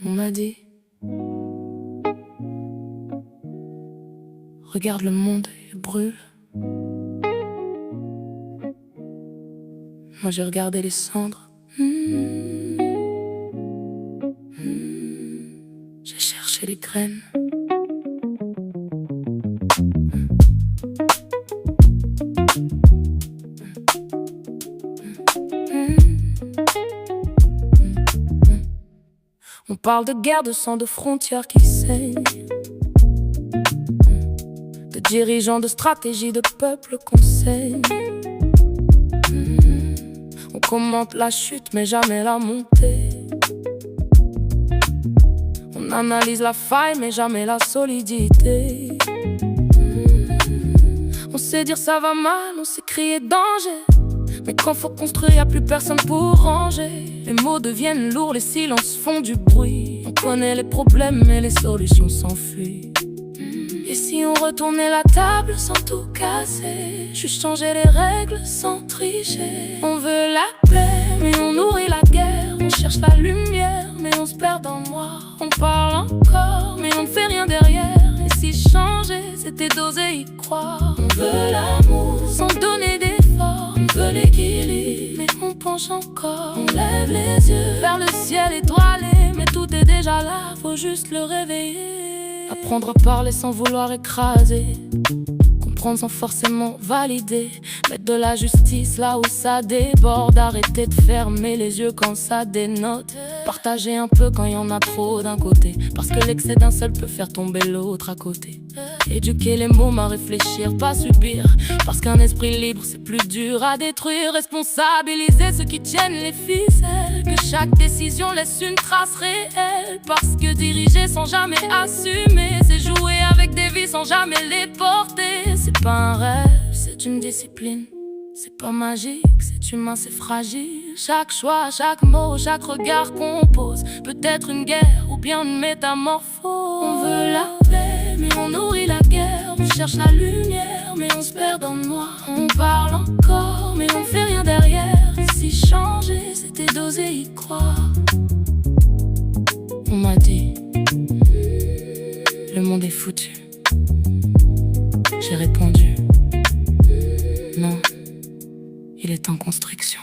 On m'a dit, regarde le monde, il brûle. Moi j'ai regardé les cendres. J'ai cherché les graines. On parle de guerre, de sang, de frontières qui saignent, de dirigeants, de stratégies, de peuples qu'on saigne. On commente la chute mais jamais la montée. On analyse la faille mais jamais la solidité. On sait dire ça va mal, on sait crier danger, mais quand faut construire, y'a plus personne pour ranger. Les mots deviennent lourds, les silences font du bruit. On connaît les problèmes mais les solutions s'enfuient. Et si on retournait la table sans tout casser, juste changer les règles sans tricher. On veut la paix mais on nourrit la guerre. On cherche la lumière mais on se perd dans le noir. On parle encore mais on ne fait rien derrière. Et si changer c'était d'oser y croire. On veut l'amour sans donner d'effort. On veut l'équilibre mais on penche encore. On lève les yeux vers le ciel étoilé, mais tout est déjà là, faut juste le réveiller. Apprendre à parler sans vouloir écraser, comprendre sans forcément valider, mettre de la justice là où ça déborde, arrêter de fermer les yeux quand ça dénote, partager un peu quand il y en a trop d'un côté, parce que l'excès d'un seul peut faire tomber l'autre à côté. Éduquer les mômes à réfléchir, pas subir, parce qu'un esprit libre c'est plus dur à détruire. Responsabiliser ceux qui tiennent les ficelles, que chaque décision laisse une trace réelle, parce que diriger sans jamais assumer, c'est jouer avec des vies sans jamais les porter. C'est pas un rêve, c'est une discipline. C'est pas magique, c'est humain, c'est fragile. Chaque choix, chaque mot, chaque regard qu'on pose peut être une guerre ou bien une métamorphose. On veut la paix, mais on nourrit la guerre. On cherche la lumière, mais on se perd dans le noir. On parle encore, mais on fait rien derrière. Si changer, c'était d'oser y croire. On m'a dit, le monde est foutu. J'ai répondu, non. Il est en construction.